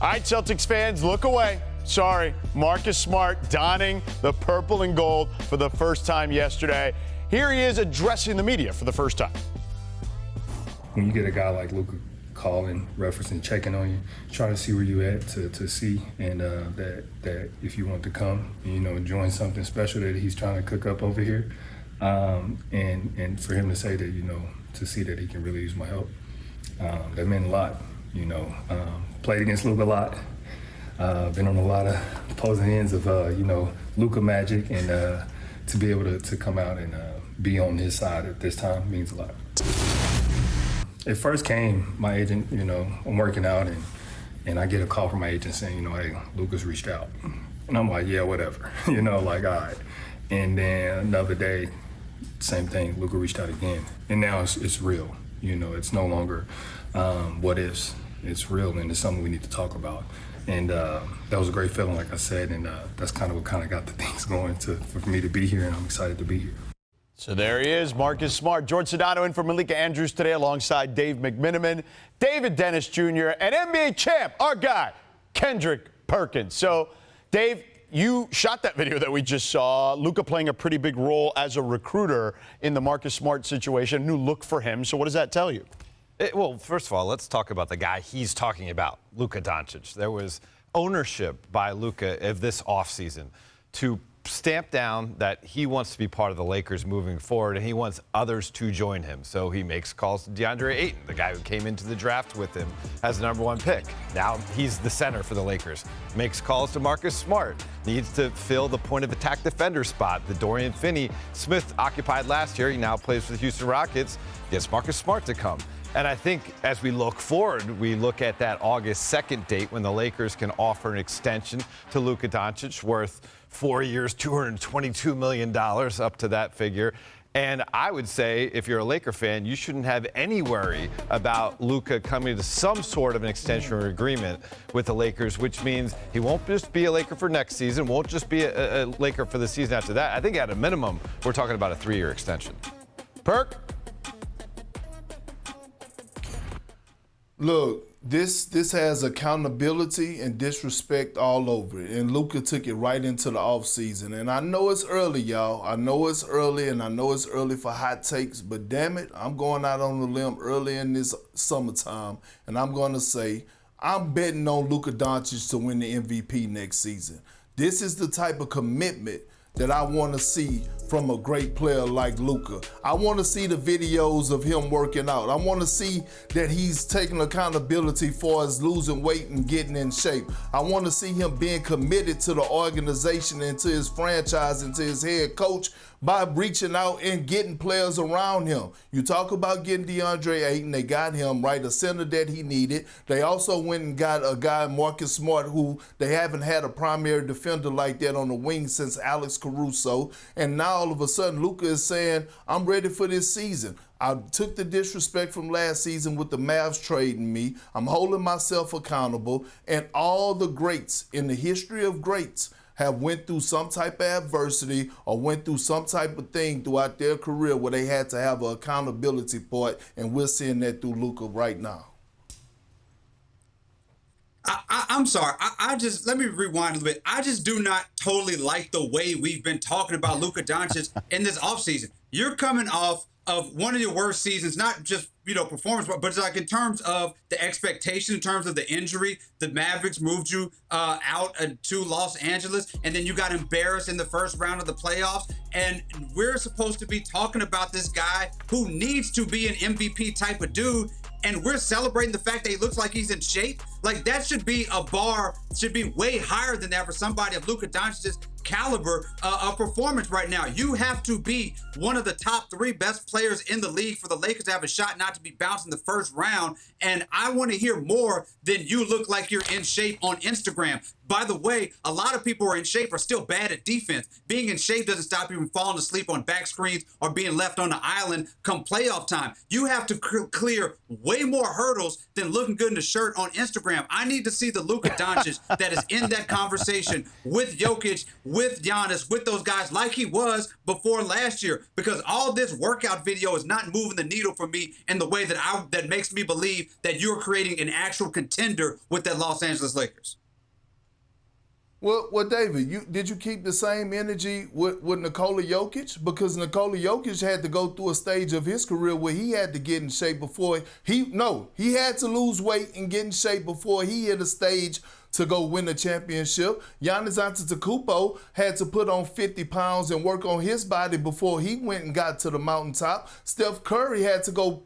All right, Celtics fans, look away. Sorry, Marcus Smart donning the purple and gold for the first time yesterday. Here he is addressing the media for the first time. When you get a guy like Luka calling, referencing, checking on you, trying to see where you at to see, and that if you want to come, join something special that he's trying to cook up over here, and for him to say that, to see that he can really use my help, that meant a lot. Played against Luka a lot. Been on a lot of opposing ends of, Luka magic, and to be able to come out and be on his side at this time means a lot. It first came, my agent, I'm working out, and I get a call from my agent saying, hey, Luka's reached out. And I'm like, yeah, whatever, all right. And then another day, same thing, Luka reached out again. And now it's real, it's no longer what ifs. It's real, and it's something we need to talk about. And that was a great feeling, like I said, and that's kind of what got the things going for me to be here, and I'm excited to be here. So there he is, Marcus Smart. George Sedano in for Malika Andrews today alongside Dave McMenamin, David Dennis Jr., and NBA champ, our guy, Kendrick Perkins. So, Dave, you shot that video that we just saw. Luka playing a pretty big role as a recruiter in the Marcus Smart situation. New look for him. So what does that tell you? Well, first of all, let's talk about the guy he's talking about, Luka Doncic. There was ownership by Luka of this offseason to stamp down that he wants to be part of the Lakers moving forward, and he wants others to join him. So he makes calls to DeAndre Ayton, the guy who came into the draft with him as the #1 pick. Now he's the center for the Lakers. Makes calls to Marcus Smart. Needs to fill the point of attack defender spot that Dorian Finney-Smith occupied last year. He now plays for the Houston Rockets. Gets Marcus Smart to come. And I think as we look forward, we look at that August 2nd date when the Lakers can offer an extension to Luka Doncic worth 4 years, $222 million, up to that figure. And I would say, if you're a Laker fan, you shouldn't have any worry about Luka coming to some sort of an extension or agreement with the Lakers, which means he won't just be a Laker for next season, won't just be a Laker for the season after that. I think at a minimum, we're talking about a 3-year extension. Perk? Look, this has accountability and disrespect all over it. And Luka took it right into the offseason. And I know it's early, y'all. I know it's early, and I know it's early for hot takes. But damn it, I'm going out on a limb early in this summertime. And I'm going to say, I'm betting on Luka Doncic to win the MVP next season. This is the type of commitment that I want to see from a great player like Luka. I want to see the videos of him working out. I want to see that he's taking accountability for his losing weight and getting in shape. I want to see him being committed to the organization and to his franchise and to his head coach by reaching out and getting players around him. You talk about getting DeAndre Ayton, they got him, right, a center that he needed. They also went and got a guy, Marcus Smart, who they haven't had a primary defender like that on the wing since Alex Caruso. And now all of a sudden, Luka is saying, I'm ready for this season. I took the disrespect from last season with the Mavs trading me. I'm holding myself accountable. And all the greats in the history of greats have went through some type of adversity or went through some type of thing throughout their career where they had to have an accountability part, and we're seeing that through Luka right now. I'm sorry. I just, let me rewind a little bit. I just do not totally like the way we've been talking about Luka Doncic in this offseason. You're coming off of one of your worst seasons, not just, performance, but it's like in terms of the expectation, in terms of the injury. The Mavericks moved you out to Los Angeles, and then you got embarrassed in the first round of the playoffs. And we're supposed to be talking about this guy who needs to be an MVP type of dude, and we're celebrating the fact that he looks like he's in shape. Like, that should be a bar, should be way higher than that for somebody of Luka Doncic's caliber of performance right now. You have to be one of the top 3 best players in the league for the Lakers to have a shot not to be bounced in the first round. And I want to hear more than you look like you're in shape on Instagram. By the way, a lot of people who are in shape are still bad at defense. Being in shape doesn't stop you from falling asleep on back screens or being left on the island come playoff time. You have to clear way more hurdles than looking good in the shirt on Instagram. I need to see the Luka Doncic that is in that conversation with Jokic, with with Giannis, with those guys like he was before last year, because all this workout video is not moving the needle for me in the way that makes me believe that you're creating an actual contender with the Los Angeles Lakers. Well, David, did you keep the same energy with Nikola Jokic? Because Nikola Jokic had to go through a stage of his career where he had to get in shape before he had to lose weight and get in shape before he hit a stage to go win a championship. Giannis Antetokounmpo had to put on 50 pounds and work on his body before he went and got to the mountaintop. Steph Curry had to go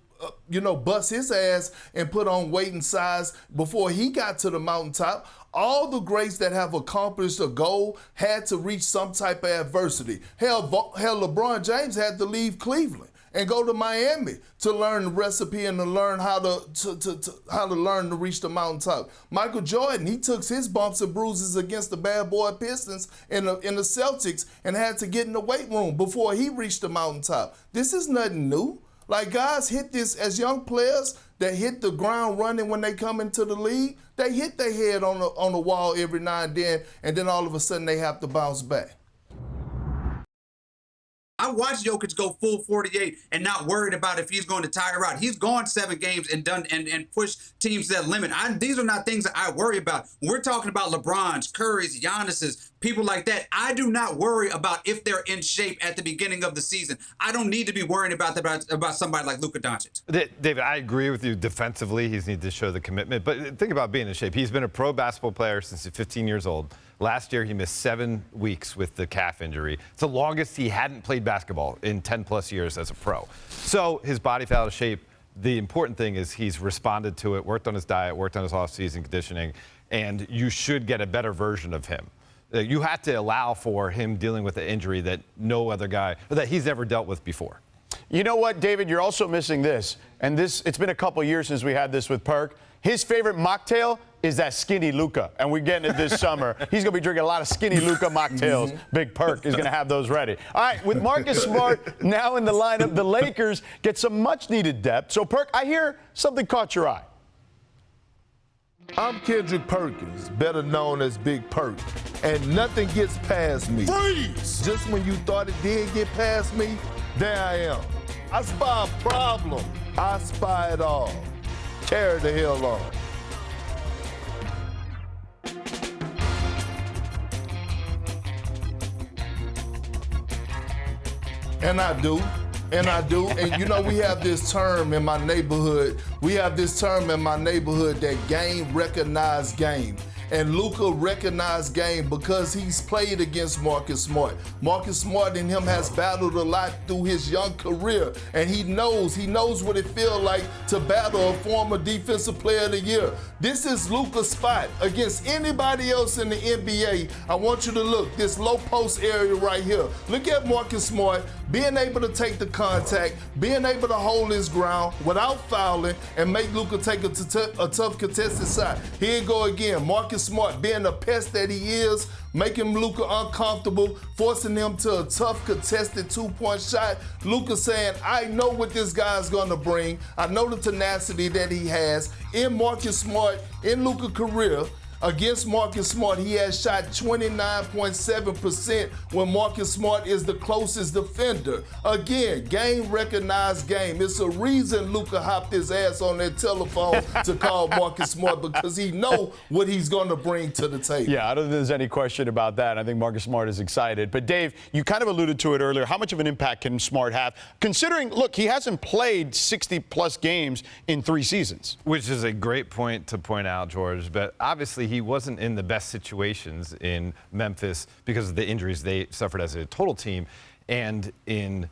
bust his ass and put on weight and size before he got to the mountaintop. All the greats that have accomplished a goal had to reach some type of adversity. Hell, LeBron James had to leave Cleveland and go to Miami to learn the recipe and to learn how to learn to reach the mountaintop. Michael Jordan, he took his bumps and bruises against the bad boy Pistons in the Celtics and had to get in the weight room before he reached the mountaintop. This is nothing new. Like, guys hit this as young players that hit the ground running when they come into the league. They hit their head on the wall every now and then all of a sudden they have to bounce back. I watched Jokic go full 48 and not worried about if he's going to tire out. He's gone 7 games and done and pushed teams to that limit. These are not things that I worry about. When we're talking about LeBron's, Curry's, Giannis's, people like that, I do not worry about if they're in shape at the beginning of the season. I don't need to be worrying about somebody like Luka Doncic. David, I agree with you defensively. He's need to show the commitment. But think about being in shape. He's been a pro basketball player since he's 15 years old. Last year, he missed 7 weeks with the calf injury. It's the longest he hadn't played basketball in 10-plus years as a pro. So his body fell out of shape. The important thing is he's responded to it, worked on his diet, worked on his off-season conditioning, and you should get a better version of him. You have to allow for him dealing with an injury that no other guy, that he's never dealt with before. You know what, David? You're also missing this. And it's been a couple years since we had this with Perk. His favorite mocktail is that skinny Luka, and we're getting it this summer. He's going to be drinking a lot of skinny Luka mocktails. Big Perk is going to have those ready. All right, with Marcus Smart now in the lineup, the Lakers get some much-needed depth. So, Perk, I hear something caught your eye. I'm Kendrick Perkins, better known as Big Perk, and nothing gets past me. Freeze! Just when you thought it did get past me, there I am. I spy a problem. I spy it all. Carry the hell on. And I do. And you know, we have this term in my neighborhood. That game recognized game. And Luka recognized game because he's played against Marcus Smart. Marcus Smart and him has battled a lot through his young career, and he knows what it feels like to battle a former Defensive Player of the Year. This is Luka's spot against anybody else in the NBA. I want you to look, this low post area right here. Look at Marcus Smart being able to take the contact, being able to hold his ground without fouling, and make Luka take a tough contested shot. Here you go again. Marcus Smart being the pest that he is, making Luka uncomfortable, forcing him to a tough contested 2-point shot. Luka saying, I know what this guy's gonna bring. I know the tenacity that he has. In Marcus Smart, in Luka's career, against Marcus Smart, he has shot 29.7% when Marcus Smart is the closest defender. Again, game recognized game. It's a reason Luka hopped his ass on that telephone to call Marcus Smart, because he know what he's going to bring to the table. Yeah, I don't think there's any question about that. I think Marcus Smart is excited. But, Dave, you kind of alluded to it earlier. How much of an impact can Smart have? Considering, look, he hasn't played 60-plus games in 3 seasons. Which is a great point to point out, George. But obviously he wasn't in the best situations in Memphis because of the injuries they suffered as a total team, and in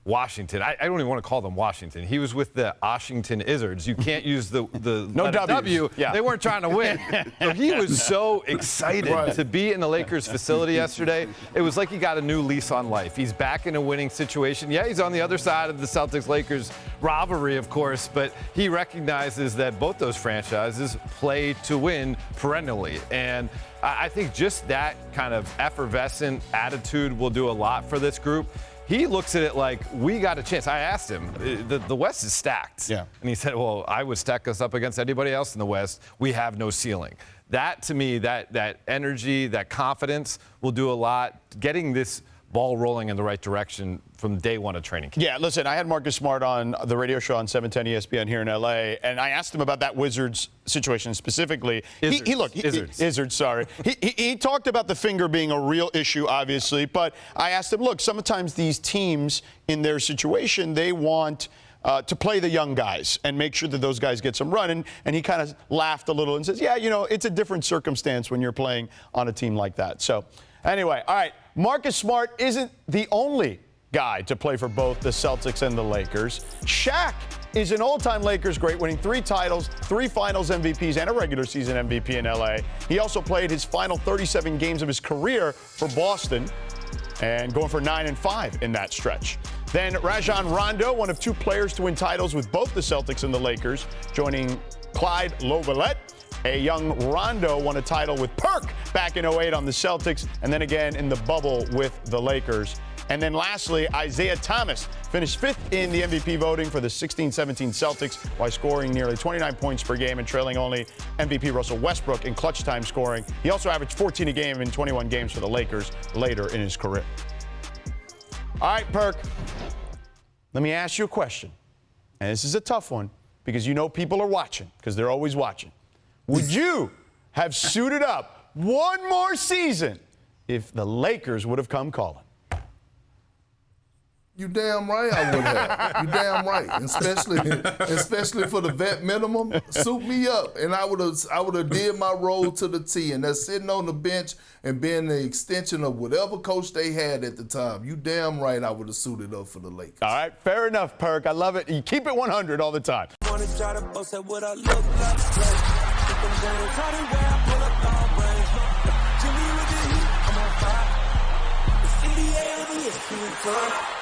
Washington. I don't even want to call them Washington. He was with the Washington Izzards. You can't use the no W. Yeah. They weren't trying to win. So he was so excited to be in the Lakers facility yesterday. It was like he got a new lease on life. He's back in a winning situation. Yeah, he's on the other side of the Celtics-Lakers rivalry, of course, but he recognizes that both those franchises play to win perennially. And I think just that kind of effervescent attitude will do a lot for this group. He looks at it like, we got a chance. I asked him, the West is stacked. Yeah. And he said, well, I would stack us up against anybody else in the West. We have no ceiling. That, to me, that energy, that confidence will do a lot. Getting this ball rolling in the right direction from day one of training camp. Yeah, listen, I had Marcus Smart on the radio show on 710 ESPN here in L.A., and I asked him about that Wizards situation specifically. Izzards, sorry. He talked about the finger being a real issue, obviously, but I asked him, look, sometimes these teams in their situation, they want to play the young guys and make sure that those guys get some run. And he kind of laughed a little and says, yeah, you know, it's a different circumstance when you're playing on a team like that. So anyway, all right, Marcus Smart isn't the only guy to play for both the Celtics and the Lakers. Shaq is an all-time Lakers great, winning 3 titles, 3 finals MVPs, and a regular season MVP in L.A. He also played his final 37 games of his career for Boston and going for 9-5 in that stretch. Then Rajon Rondo, one of 2 players to win titles with both the Celtics and the Lakers, joining Clyde Lovellette. A young Rondo won a title with Perk back in 08 on the Celtics, and then again in the bubble with the Lakers. And then lastly, Isaiah Thomas finished 5th in the MVP voting for the 16-17 Celtics while scoring nearly 29 points per game and trailing only MVP Russell Westbrook in clutch time scoring. He also averaged 14 a game in 21 games for the Lakers later in his career. All right, Perk, let me ask you a question. And this is a tough one because you know people are watching because they're always watching. Would you have suited up one more season if the Lakers would have come calling? You damn right I would have. You damn right. Especially for the vet minimum, suit me up. And I would have did my role to the T. And that's sitting on the bench and being the extension of whatever coach they had at the time. You damn right I would have suited up for the Lakers. All right, fair enough, Perk. I love it. You keep it 100 all the time. I'm on fire. It's NBA,